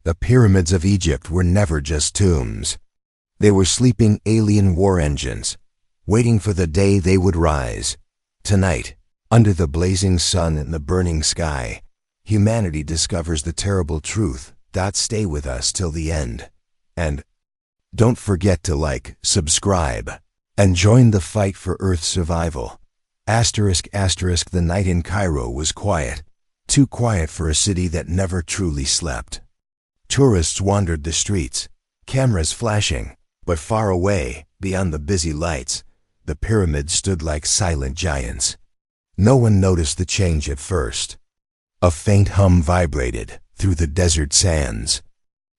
The pyramids of Egypt were never just tombs. They were sleeping alien war engines, waiting for the day they would rise. Tonight, under the blazing sun and the burning sky, humanity discovers the terrible truth. Stay with us till the end. And don't forget to like, subscribe, and join the fight for Earth's survival. The night in Cairo was quiet, too quiet for a city that never truly slept. Tourists wandered the streets, cameras flashing, but far away, beyond the busy lights, the pyramids stood like silent giants. No one noticed the change at first. A faint hum vibrated through the desert sands.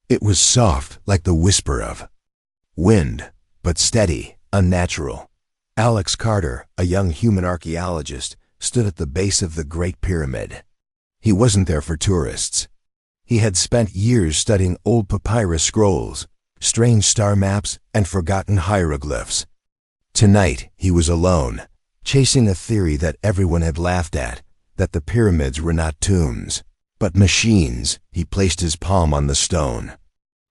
It was soft, like the whisper of wind, but steady, unnatural. Alex Carter, a young human archaeologist, stood at the base of the Great Pyramid. He wasn't there for tourists. He had spent years studying old papyrus scrolls, strange star maps, and forgotten hieroglyphs. Tonight, he was alone, chasing a theory that everyone had laughed at, that the pyramids were not tombs, but machines. He placed his palm on the stone.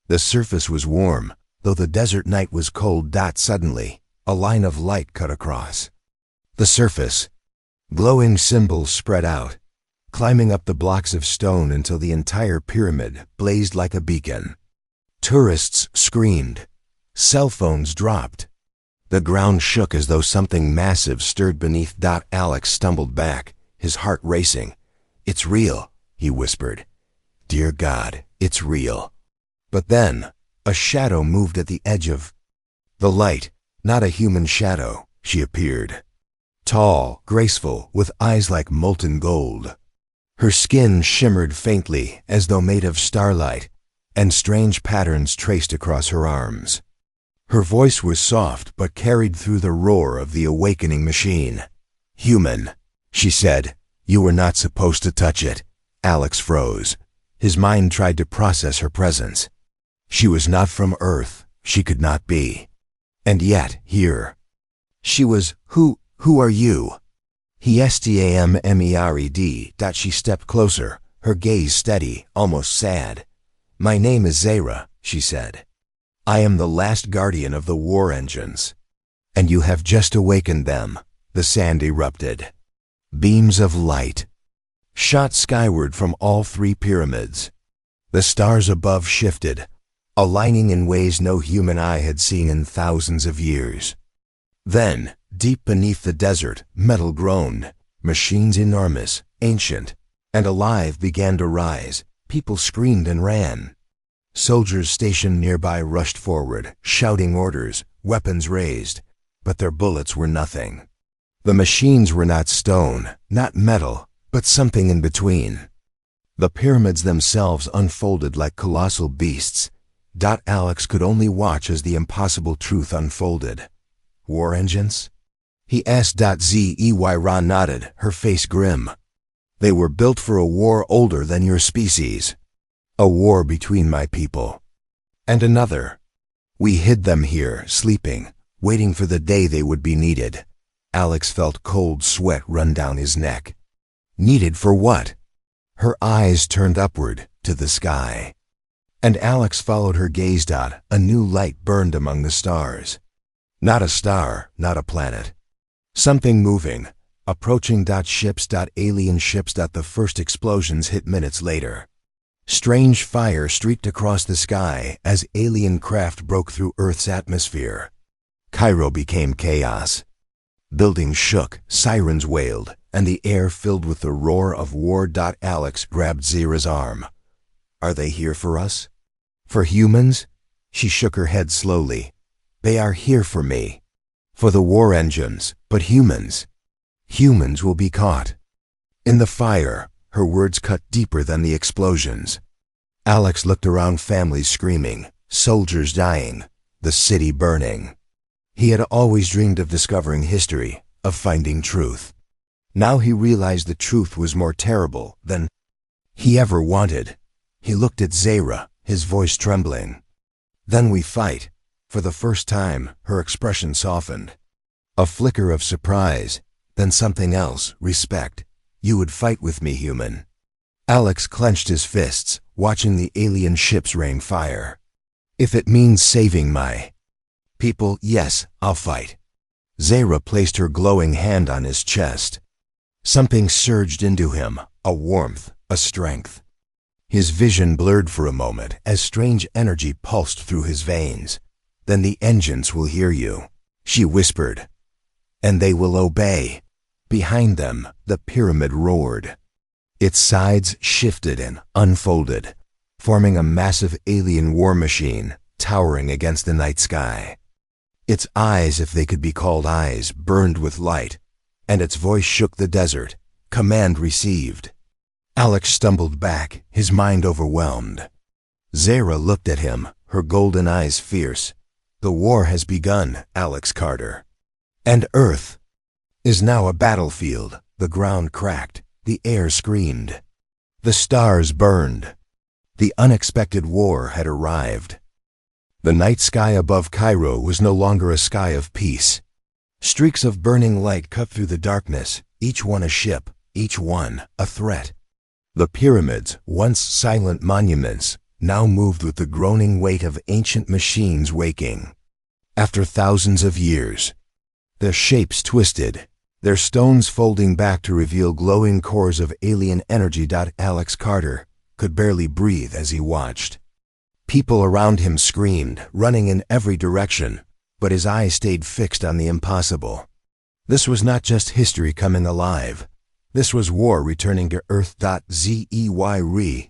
The surface was warm, though the desert night was cold. Suddenly, a line of light cut across the surface. Glowing symbols spread out, climbing up the blocks of stone until the entire pyramid blazed like a beacon. Tourists screamed. Cell phones dropped. The ground shook as though something massive stirred beneath. Alex stumbled back, his heart racing. "It's real," he whispered. "Dear God, it's real." But then, a shadow moved at the edge of the light. Not a human shadow. She appeared. Tall, graceful, with eyes like molten gold. Her skin shimmered faintly as though made of starlight, and strange patterns traced across her arms. Her voice was soft but carried through the roar of the awakening machine. "Human," she said. "You were not supposed to touch it." Alex froze. His mind tried to process her presence. She was not from Earth. She could not be. And yet, here she was. Who are you?" He stammered. She stepped closer, her gaze steady, almost sad. "My name is Zahra," she said. "I am the last guardian of the war engines." "And you have just awakened them," the sand erupted. Beams of light shot skyward from all three pyramids. The stars above shifted, aligning in ways no human eye had seen in thousands of years. Then, deep beneath the desert, metal groaned. Machines enormous, ancient, and alive began to rise. People screamed and ran. Soldiers stationed nearby rushed forward, shouting orders, weapons raised, but their bullets were nothing. The machines were not stone, not metal, but something in between. The pyramids themselves unfolded like colossal beasts. Alex could only watch as the impossible truth unfolded. "War engines?" he asked. Zahra nodded, her face grim. "They were built for a war older than your species. A war between my people and another. We hid them here, sleeping, waiting for the day they would be needed." Alex felt cold sweat run down his neck. Needed for what? Her eyes turned upward, to the sky. And Alex followed her gaze. A new light burned among the stars. Not a star, not a planet. Something moving, approaching. Ships. Alien ships. The first explosions hit minutes later. Strange fire streaked across the sky as alien craft broke through Earth's atmosphere. Cairo became chaos. Buildings shook, sirens wailed, and the air filled with the roar of war. Alex grabbed Zahra's arm. "Are they here for us? For humans?" She shook her head slowly. "They are here for me. For the war engines, but humans. Humans will be caught." In the fire, her words cut deeper than the explosions. Alex looked around, families screaming, soldiers dying, the city burning. He had always dreamed of discovering history, of finding truth. Now he realized the truth was more terrible than he ever wanted. He looked at Zahra, his voice trembling. "Then we fight." For the first time, her expression softened. A flicker of surprise, then something else, respect. "You would fight with me, human." Alex clenched his fists, watching the alien ships rain fire. If it means saving my people, yes, I'll fight. Zahra placed her glowing hand on his chest. Something surged into him, a warmth, a strength. His vision blurred for a moment as strange energy pulsed through his veins. Then the engines will hear you, she whispered. And they will obey. Behind them, the pyramid roared. Its sides shifted and unfolded, forming a massive alien war machine towering against the night sky. Its eyes, if they could be called eyes, burned with light, and its voice shook the desert. Command received. Alex stumbled back, his mind overwhelmed. Zahra looked at him, her golden eyes fierce. The war has begun, Alex Carter. And Earth is now a battlefield. The ground cracked, the air screamed. The stars burned. The unexpected war had arrived. The night sky above Cairo was no longer a sky of peace. Streaks of burning light cut through the darkness, each one a ship, each one a threat. The pyramids, once silent monuments, now moved with the groaning weight of ancient machines waking. After thousands of years, their shapes twisted, their stones folding back to reveal glowing cores of alien energy. Alex Carter could barely breathe as he watched. People around him screamed, running in every direction, but his eyes stayed fixed on the impossible. This was not just history coming alive. This was war returning to Earth. Zey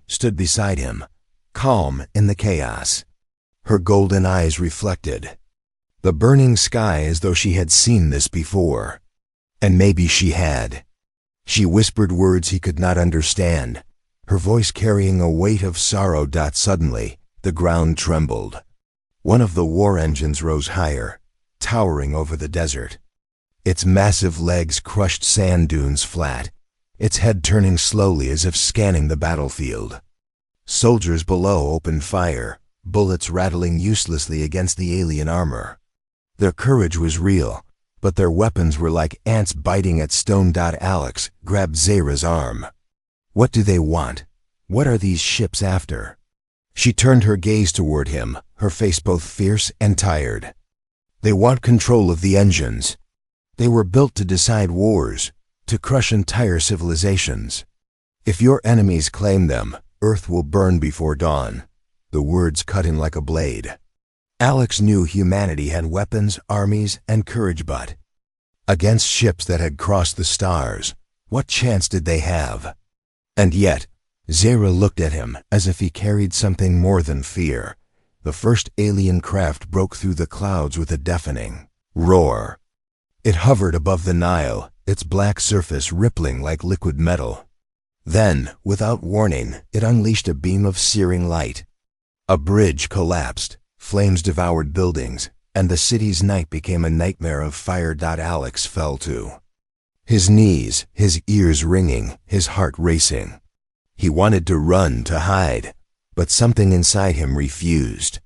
stood beside him, calm in the chaos. Her golden eyes reflected the burning sky as though she had seen this before. And maybe she had. She whispered words he could not understand, her voice carrying a weight of sorrow. Suddenly, the ground trembled. One of the war engines rose higher, towering over the desert. Its massive legs crushed sand dunes flat, its head turning slowly as if scanning the battlefield. Soldiers below opened fire, bullets rattling uselessly against the alien armor. Their courage was real, but their weapons were like ants biting at stone. Alex grabbed Zahra's arm. What do they want? What are these ships after? She turned her gaze toward him, her face both fierce and tired. They want control of the engines. They were built to decide wars, to crush entire civilizations. If your enemies claim them, Earth will burn before dawn. The words cut him like a blade. Alex knew humanity had weapons, armies, and courage, but against ships that had crossed the stars, what chance did they have? And yet, Zahra looked at him as if he carried something more than fear. The first alien craft broke through the clouds with a deafening roar. It hovered above the Nile, its black surface rippling like liquid metal. Then, without warning, it unleashed a beam of searing light. A bridge collapsed, flames devoured buildings, and the city's night became a nightmare of fire. Alex fell to his knees, his ears ringing, his heart racing. He wanted to run, to hide, but something inside him refused.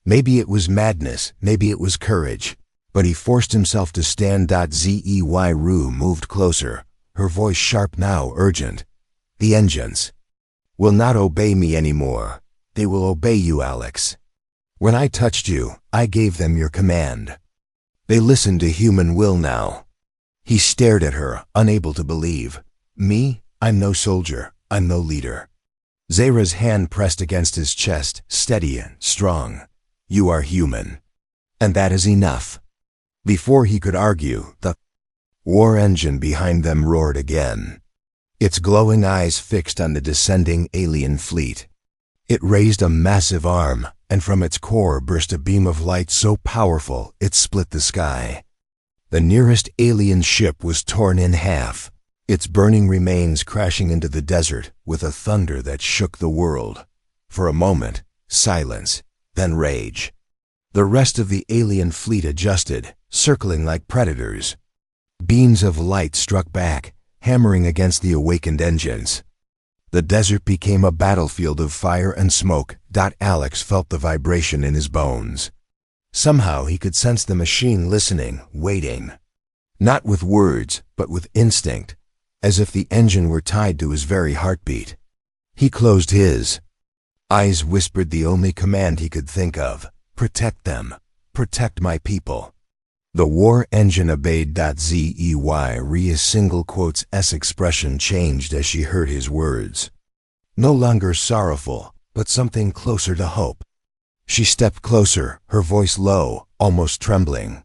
Maybe it was madness, maybe it was courage, but he forced himself to stand. Zey moved closer, her voice sharp now, urgent. The engines will not obey me anymore. They will obey you, Alex. When I touched you, I gave them your command. They listen to human will now. He stared at her, unable to believe. Me? I'm no soldier. I'm no leader. Zahra's hand pressed against his chest, steady and strong. You are human. And that is enough. Before he could argue, the war engine behind them roared again, its glowing eyes fixed on the descending alien fleet. It raised a massive arm, and from its core burst a beam of light so powerful it split the sky. The nearest alien ship was torn in half, its burning remains crashing into the desert with a thunder that shook the world. For a moment, silence, then rage. The rest of the alien fleet adjusted, circling like predators. Beams of light struck back, hammering against the awakened engines. The desert became a battlefield of fire and smoke. Alex felt the vibration in his bones. Somehow he could sense the machine listening, waiting. Not with words, but with instinct, as if the engine were tied to his very heartbeat. He closed his Eyes whispered the only command he could think of. Protect them. Protect my people. The war engine obeyed. Zey's single quotes S expression changed as she heard his words. No longer sorrowful, but something closer to hope. She stepped closer, her voice low, almost trembling.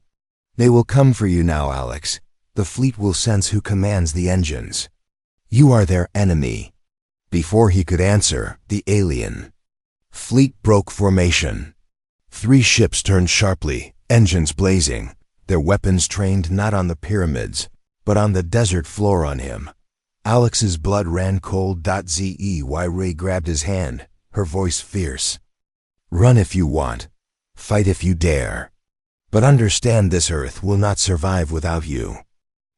They will come for you now, Alex. The fleet will sense who commands the engines. You are their enemy. Before he could answer, the alien fleet broke formation. 3 ships turned sharply, engines blazing, their weapons trained not on the pyramids, but on the desert floor on him. Alex's blood ran cold. Zey grabbed his hand, her voice fierce. Run if you want. Fight if you dare. But understand this earth will not survive without you.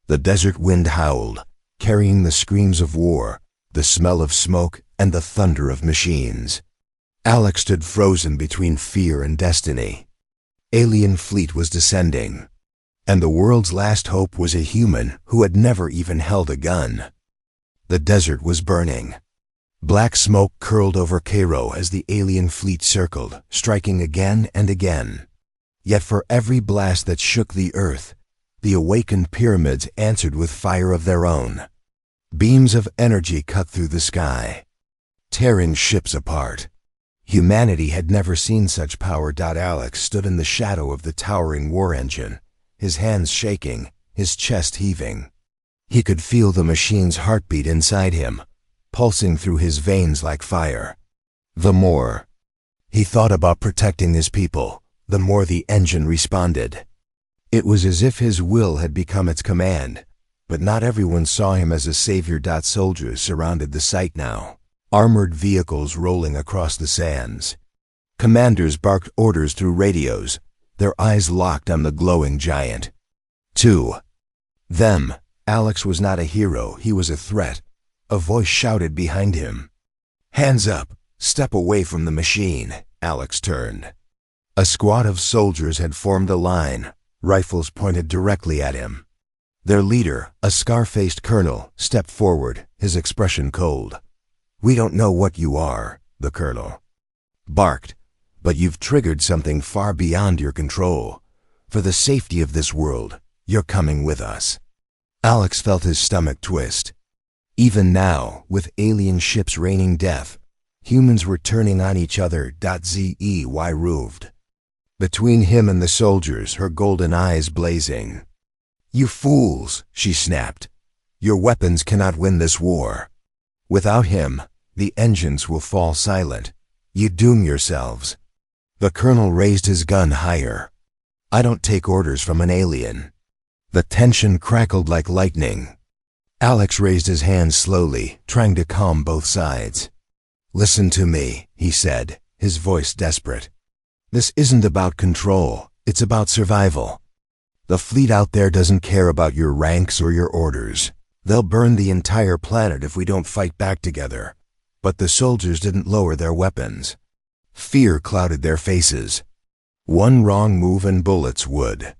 The desert wind howled, carrying the screams of war, the smell of smoke, and the thunder of machines. Alex stood frozen between fear and destiny. Alien fleet was descending, and the world's last hope was a human who had never even held a gun. The desert was burning. Black smoke curled over Cairo as the alien fleet circled, striking again and again. Yet for every blast that shook the earth, the awakened pyramids answered with fire of their own. Beams of energy cut through the sky, tearing ships apart. Humanity had never seen such power. Alex stood in the shadow of the towering war engine, his hands shaking, his chest heaving. He could feel the machine's heartbeat inside him, pulsing through his veins like fire. The more he thought about protecting his people, the more the engine responded. It was as if his will had become its command, but not everyone saw him as a savior. Soldiers surrounded the site now, armored vehicles rolling across the sands. Commanders barked orders through radios, their eyes locked on the glowing giant. To them, Alex was not a hero, he was a threat. A voice shouted behind him. Hands up, step away from the machine. Alex turned. A squad of soldiers had formed a line, rifles pointed directly at him. Their leader, a scar-faced colonel, stepped forward, his expression cold. We don't know what you are, the colonel barked, but you've triggered something far beyond your control. For the safety of this world, you're coming with us. Alex felt his stomach twist. Even now, with alien ships raining death, humans were turning on each other. Zey roved between him and the soldiers, her golden eyes blazing. You fools, she snapped. Your weapons cannot win this war. Without him, the engines will fall silent. You doom yourselves. The colonel raised his gun higher. I don't take orders from an alien. The tension crackled like lightning. Alex raised his hands slowly, trying to calm both sides. Listen to me, he said, his voice desperate. This isn't about control, it's about survival. The fleet out there doesn't care about your ranks or your orders. They'll burn the entire planet if we don't fight back together. But the soldiers didn't lower their weapons. Fear clouded their faces. One wrong move and bullets would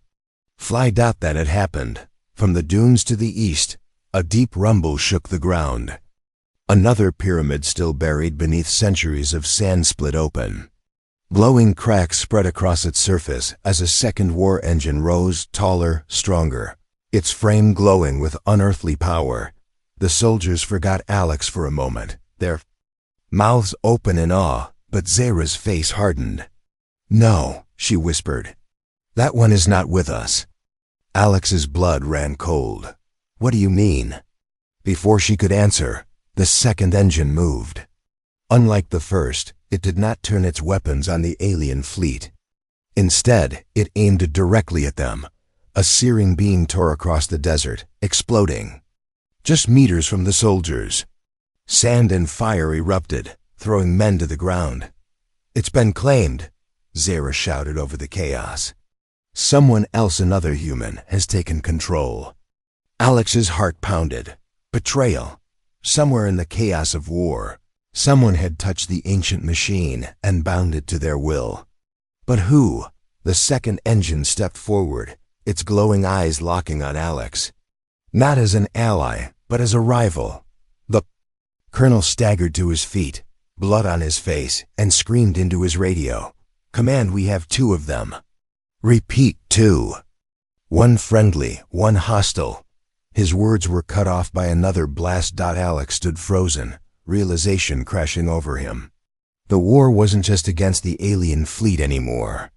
fly. That had happened. From the dunes to the east, a deep rumble shook the ground. Another pyramid still buried beneath centuries of sand split open. Glowing cracks spread across its surface as a second war engine rose, taller, stronger, its frame glowing with unearthly power. The soldiers forgot Alex for a moment, their mouths open in awe, but Zara's face hardened. No, she whispered. That one is not with us. Alex's blood ran cold. What do you mean? Before she could answer, the second engine moved. Unlike the first, it did not turn its weapons on the alien fleet. Instead, it aimed directly at them. A searing beam tore across the desert, exploding just meters from the soldiers. Sand and fire erupted, throwing men to the ground. It's been claimed, Zara shouted over the chaos. Someone else, another human, has taken control. Alex's heart pounded. Betrayal. Somewhere in the chaos of war, someone had touched the ancient machine and bound it to their will. But who? The second engine stepped forward, its glowing eyes locking on Alex. Not as an ally, but as a rival. The colonel staggered to his feet, blood on his face, and screamed into his radio. "Command, we have 2 of them." "Repeat, 2. One friendly, one hostile." His words were cut off by another blast. Alex stood frozen, realization crashing over him. The war wasn't just against the alien fleet anymore.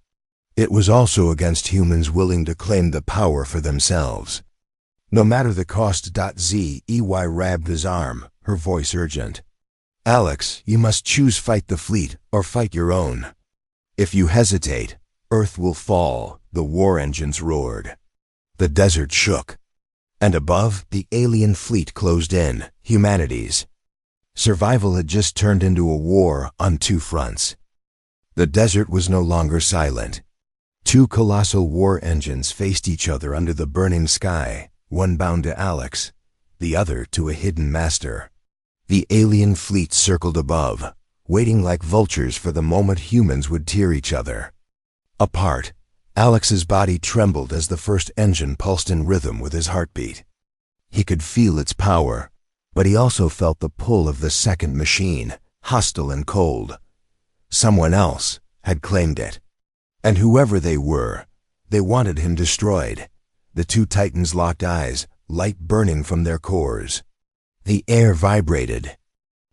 It was also against humans willing to claim the power for themselves. "No matter the cost." ZEY grabbed his arm, her voice urgent. "Alex, you must choose: fight the fleet or fight your own. If you hesitate, Earth will fall." The war engines roared. The desert shook. And above, the alien fleet closed in, humanity's. Survival had just turned into a war on 2 fronts. The desert was no longer silent. 2 colossal war engines faced each other under the burning sky, one bound to Alex, the other to a hidden master. The alien fleet circled above, waiting like vultures for the moment humans would tear each other apart. Alex's body trembled as the first engine pulsed in rhythm with his heartbeat. He could feel its power, but he also felt the pull of the second machine, hostile and cold. Someone else had claimed it. And whoever they were, they wanted him destroyed. The 2 titans locked eyes, light burning from their cores. The air vibrated,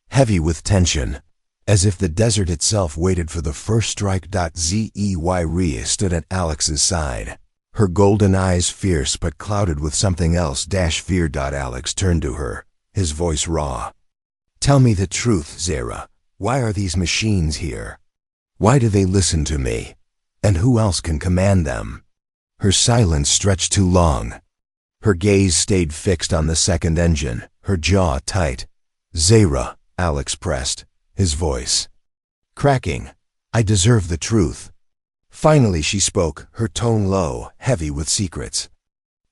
heavy with tension, as if the desert itself waited for the first strike. ZEY Rhea stood at Alex's side, her golden eyes fierce but clouded with something else. Fear. Alex turned to her, his voice raw. "Tell me the truth, Zara. Why are these machines here? Why do they listen to me? And who else can command them?" Her silence stretched too long. Her gaze stayed fixed on the second engine, her jaw tight. "Zara," Alex pressed, his voice cracking. "I deserve the truth." Finally she spoke, her tone low, heavy with secrets.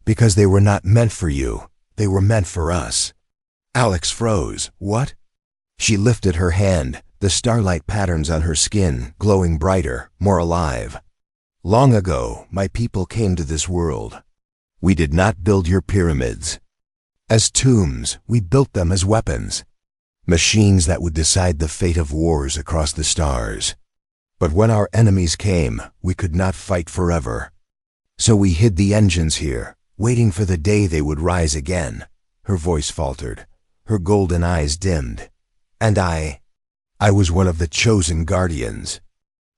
"Because they were not meant for you. They were meant for us." Alex froze. "What?" She lifted her hand, the starlight patterns on her skin glowing brighter, more alive. "Long ago, my people came to this world. We did not build your pyramids as tombs. We built them as weapons. Machines that would decide the fate of wars across the stars. But when our enemies came, we could not fight forever. So we hid the engines here, waiting for the day they would rise again." Her voice faltered, her golden eyes dimmed. "And I was one of the chosen guardians.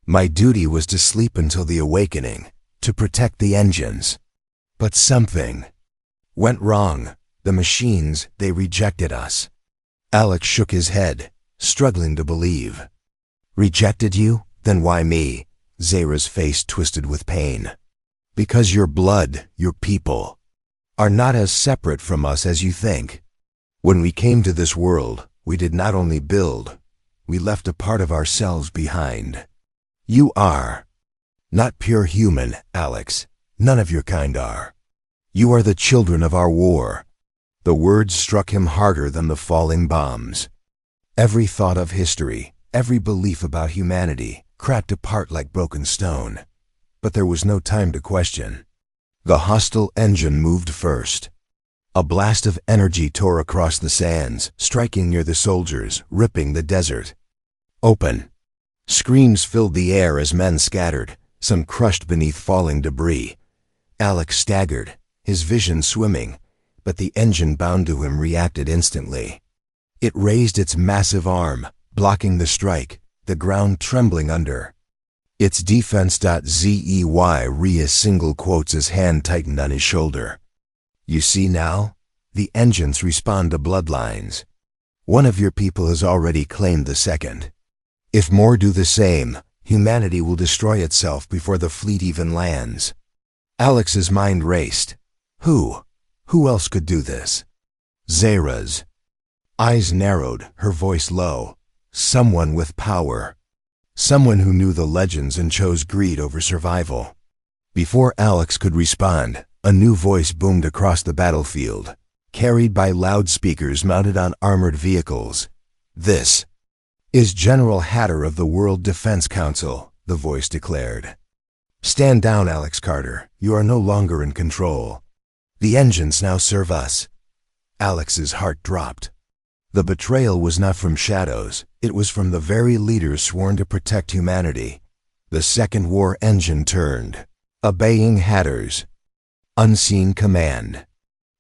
My duty was to sleep until the awakening, to protect the engines. But something went wrong. The machines, they rejected us." Alex shook his head, struggling to believe. "Rejected you? Then why me?" Zara's face twisted with pain. "Because your blood, your people, are not as separate from us as you think. When we came to this world, we did not only build, we left a part of ourselves behind. You are not pure human, Alex. None of your kind are. You are the children of our war." The words struck him harder than the falling bombs. Every thought of history, every belief about humanity, cracked apart like broken stone. But there was no time to question. The hostile engine moved first. A blast of energy tore across the sands, striking near the soldiers, ripping the desert open. Screams filled the air as men scattered, some crushed beneath falling debris. Alex staggered, his vision swimming, but the engine bound to him reacted instantly. It raised its massive arm, blocking the strike, the ground trembling under its defense. ZEY Rhea single quotes his hand tightened on his shoulder. "You see now? The engines respond to bloodlines. One of your people has already claimed the second. If more do the same, humanity will destroy itself before the fleet even lands." Alex's mind raced. Who else could do this? Zara's eyes narrowed, her voice low. Someone with power. Someone who knew the legends and chose greed over survival. Before Alex could respond, a new voice boomed across the battlefield, carried by loudspeakers mounted on armored vehicles. "This is General Hatter of the World Defense Council," the voice declared. "Stand down, Alex Carter. You are no longer in control. The engines now serve us." Alex's heart dropped. The betrayal was not from shadows, it was from the very leaders sworn to protect humanity. The second war engine turned, obeying Hatter's unseen command.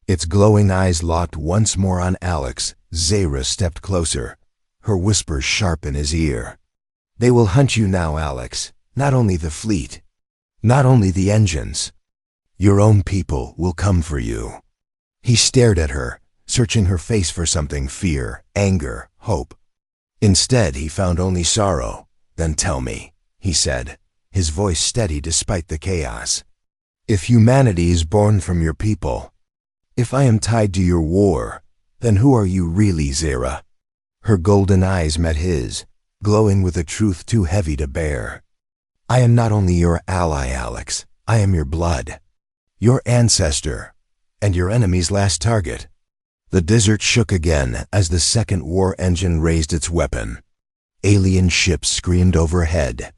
Its glowing eyes locked once more on Alex. Zara stepped closer, her whisper sharp in his ear. "They will hunt you now, Alex. Not only the fleet, not only the engines. Your own people will come for you." He stared at her, searching her face for something: fear, anger, hope. Instead, he found only sorrow. "Then tell me," he said, his voice steady despite the chaos. "If humanity is born from your people, if I am tied to your war, then who are you really, Zara?" Her golden eyes met his, glowing with a truth too heavy to bear. "I am not only your ally, Alex. I am your blood, your ancestor, and your enemy's last target." The desert shook again as the second war engine raised its weapon. Alien ships screamed overhead.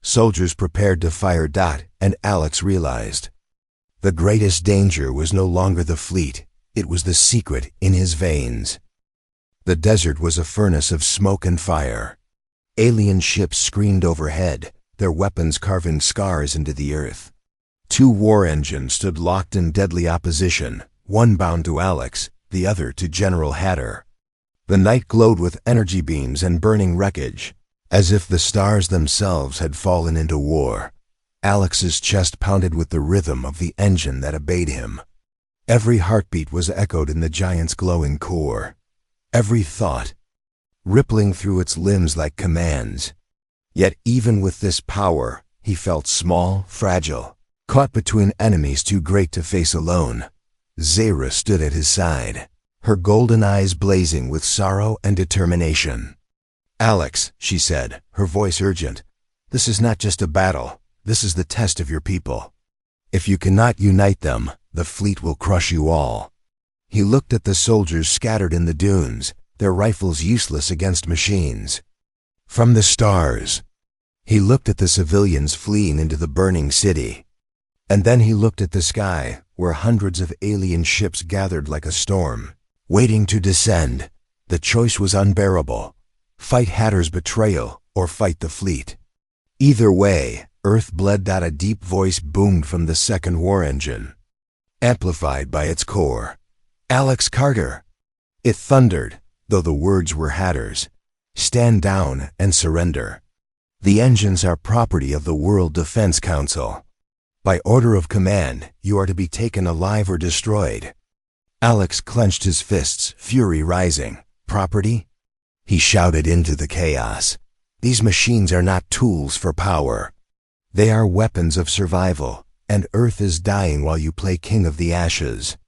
Soldiers prepared to fire. And Alex realized the greatest danger was no longer the fleet, it was the secret in his veins. The desert was a furnace of smoke and fire. Alien ships screamed overhead, their weapons carving scars into the earth. Two war engines stood locked in deadly opposition, one bound to Alex, the other to General Hatter. The night glowed with energy beams and burning wreckage, as if the stars themselves had fallen into war. Alex's chest pounded with the rhythm of the engine that obeyed him. Every heartbeat was echoed in the giant's glowing core. Every thought, rippling through its limbs like commands. Yet even with this power, he felt small, fragile, caught between enemies too great to face alone. Zara stood at his side, her golden eyes blazing with sorrow and determination. "Alex," she said, her voice urgent, "this is not just a battle, this is the test of your people. If you cannot unite them, the fleet will crush you all." He looked at the soldiers scattered in the dunes, their rifles useless against machines. From the stars, he looked at the civilians fleeing into the burning city. And then he looked at the sky, where hundreds of alien ships gathered like a storm, waiting to descend. The choice was unbearable: fight Hatter's betrayal or fight the fleet. Either way, Earth bled. A deep voice boomed from the second war engine, amplified by its core. "Alex Carter!" It thundered, though the words were Hatter's. "Stand down and surrender. The engines are property of the World Defense Council. By order of command, you are to be taken alive or destroyed." Alex clenched his fists, fury rising. "Property?" He shouted into the chaos. "These machines are not tools for power. They are weapons of survival, and Earth is dying while you play king of the ashes."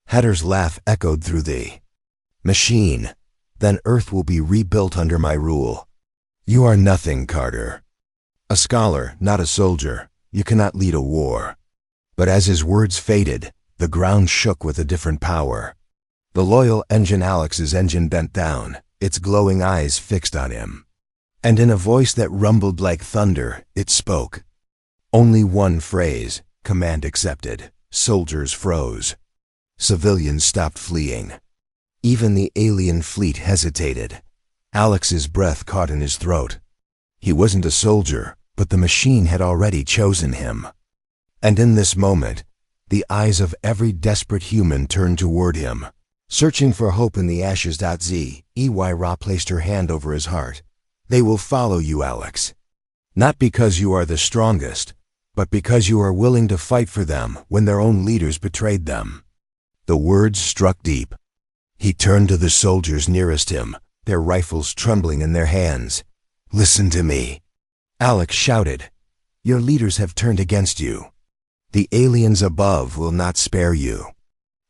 Hatter's laugh echoed through the machine. "Then Earth will be rebuilt under my rule. You are nothing, Carter. A scholar, not a soldier. You cannot lead a war." But as his words faded, the ground shook with a different power. The loyal engine, Alex's engine, bent down, its glowing eyes fixed on him. And in a voice that rumbled like thunder, it spoke. Only one phrase: command accepted. Soldiers froze. Civilians stopped fleeing. Even the alien fleet hesitated. Alex's breath caught in his throat. He wasn't a soldier, but the machine had already chosen him. And in this moment, the eyes of every desperate human turned toward him, searching for hope in the ashes. Ra placed her hand over his heart. "They will follow you, Alex. Not because you are the strongest, but because you are willing to fight for them when their own leaders betrayed them." The words struck deep. He turned to the soldiers nearest him, their rifles trembling in their hands. "Listen to me," Alex shouted. "Your leaders have turned against you. The aliens above will not spare you.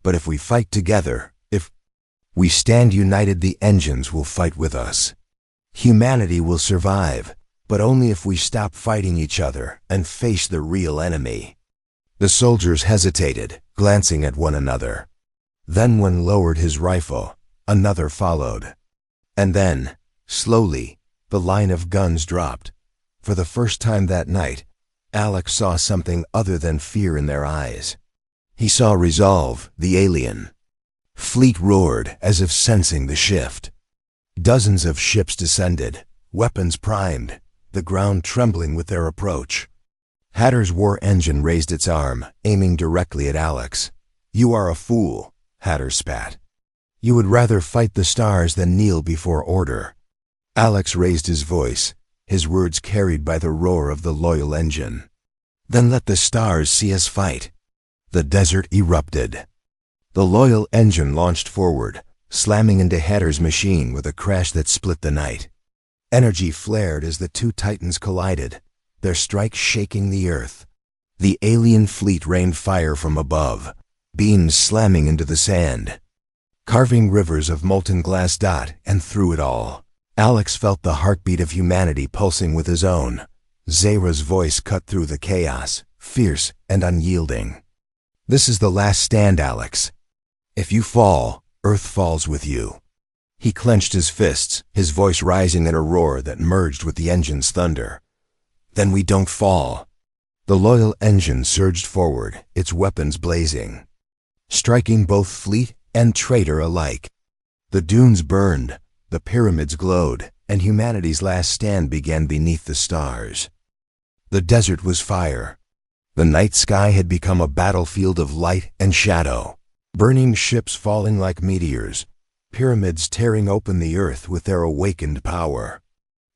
But if we fight together, if we stand united, the engines will fight with us. Humanity will survive, but only if we stop fighting each other and face the real enemy." The soldiers hesitated, glancing at one another. Then one lowered his rifle, another followed. And then, slowly, the line of guns dropped. For the first time that night, Alex saw something other than fear in their eyes. He saw resolve, the alien. Fleet roared as if sensing the shift. Dozens of ships descended, weapons primed, the ground trembling with their approach. Hatter's war engine raised its arm, aiming directly at Alex. "You are a fool," Hatter spat. "You would rather fight the stars than kneel before order." Alex raised his voice, his words carried by the roar of the loyal engine. "Then let the stars see us fight." The desert erupted. The loyal engine launched forward, slamming into Hatter's machine with a crash that split the night. Energy flared as the two titans collided, their strike shaking the earth. The alien fleet rained fire from above, beams slamming into the sand, carving rivers of molten glass and through it all, Alex felt the heartbeat of humanity pulsing with his own. Zahra's voice cut through the chaos, fierce and unyielding. "This is the last stand, Alex. If you fall, Earth falls with you." He clenched his fists, his voice rising in a roar that merged with the engine's thunder. "Then we don't fall." The loyal engine surged forward, its weapons blazing, striking both fleet and traitor alike. The dunes burned, the pyramids glowed, and humanity's last stand began beneath the stars. The desert was fire. The night sky had become a battlefield of light and shadow, burning ships falling like meteors, pyramids tearing open the earth with their awakened power.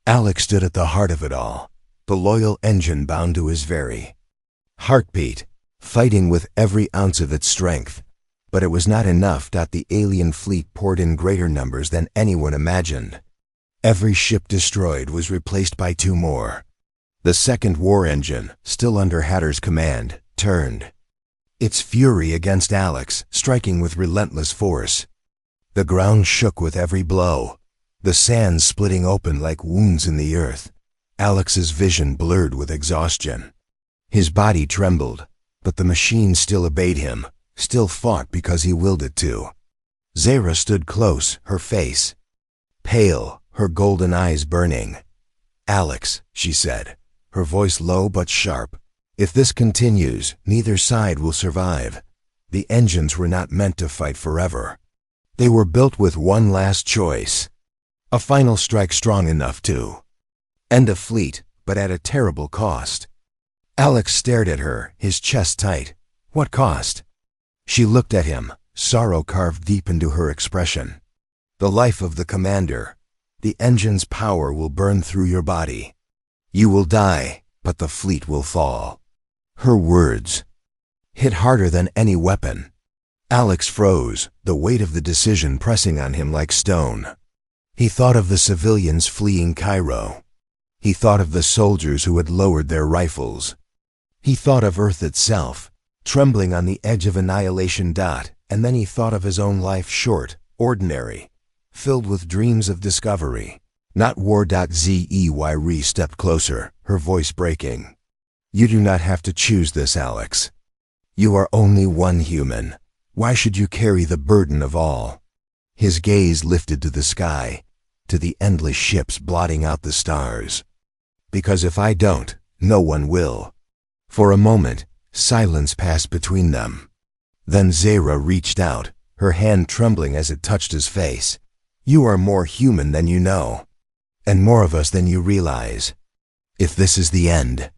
Alex stood at the heart of it all, the loyal engine bound to his very heartbeat, fighting with every ounce of its strength. But it was not enough. The alien fleet poured in greater numbers than anyone imagined. Every ship destroyed was replaced by two more. The second war engine, still under Hatter's command, turned, its fury against Alex, striking with relentless force. The ground shook with every blow, the sand splitting open like wounds in the earth. Alex's vision blurred with exhaustion. His body trembled, but the machine still obeyed him, still fought because he willed it to. Zahra stood close, her face pale, her golden eyes burning. "Alex," she said, her voice low but sharp, "if this continues, neither side will survive. The engines were not meant to fight forever. They were built with one last choice. A final strike strong enough to end a fleet, but at a terrible cost." Alex stared at her, his chest tight. "What cost?" She looked at him, sorrow carved deep into her expression. "The life of the commander. The engine's power will burn through your body. You will die, but the fleet will fall." Her words hit harder than any weapon. Alex froze, the weight of the decision pressing on him like stone. He thought of the civilians fleeing Cairo. He thought of the soldiers who had lowered their rifles. He thought of Earth itself, trembling on the edge of annihilation. And then he thought of his own life, short, ordinary, filled with dreams of discovery, not war. Zahra stepped closer, her voice breaking. "You do not have to choose this, Alex. You are only one human. Why should you carry the burden of all?" His gaze lifted to the sky, to the endless ships blotting out the stars. "Because if I don't, no one will." For a moment, silence passed between them. Then Zahra reached out, her hand trembling as it touched his face. "You are more human than you know, and more of us than you realize. If this is the end,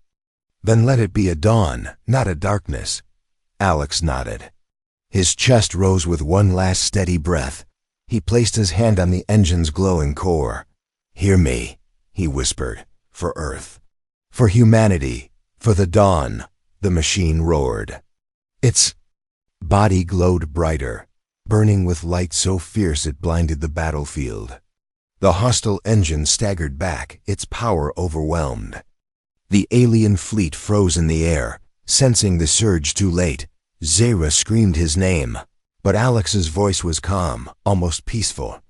then let it be a dawn, not a darkness." Alex nodded. His chest rose with one last steady breath. He placed his hand on the engine's glowing core. "Hear me," he whispered, "for Earth, for humanity, for the dawn." The machine roared. Its body glowed brighter, burning with light so fierce it blinded the battlefield. The hostile engine staggered back, its power overwhelmed. The alien fleet froze in the air, sensing the surge too late. Zahra screamed his name, but Alex's voice was calm, almost peaceful.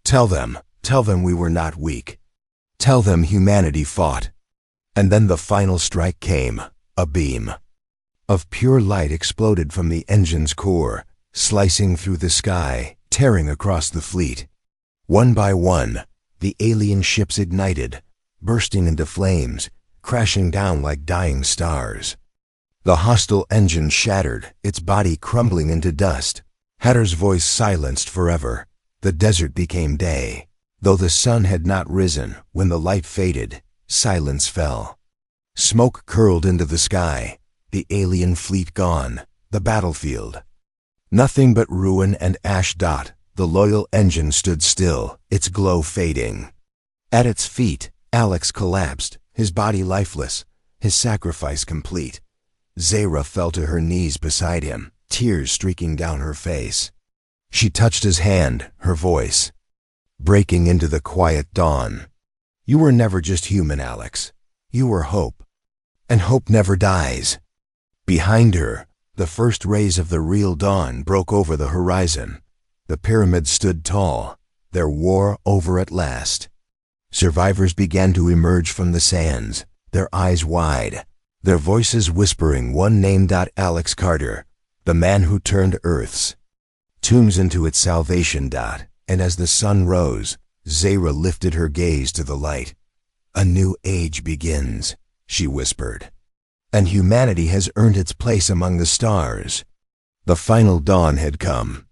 Tell them we were not weak. Tell them humanity fought." And then the final strike came. A beam of pure light exploded from the engine's core, slicing through the sky, tearing across the fleet. One by one, the alien ships ignited, bursting into flames, crashing down like dying stars. The hostile engine shattered, its body crumbling into dust. Hatter's voice silenced forever. The desert became day. Though the sun had not risen, when the light faded, silence fell. Smoke curled into the sky, the alien fleet gone, the battlefield. Nothing but ruin and ash. The loyal engine stood still, its glow fading. At its feet, Alex collapsed, his body lifeless, his sacrifice complete. Zahra fell to her knees beside him, tears streaking down her face. She touched his hand, her voice breaking into the quiet dawn. You were never just human, Alex. You were hope. And hope never dies. Behind her, the first rays of the real dawn broke over the horizon. The pyramids stood tall, their war over at last. Survivors began to emerge from the sands, their eyes wide, their voices whispering one name. Alex Carter, the man who turned Earth's tombs into its salvation. And as the sun rose, Zahra lifted her gaze to the light. A new age begins, she whispered. And humanity has earned its place among the stars. The final dawn had come.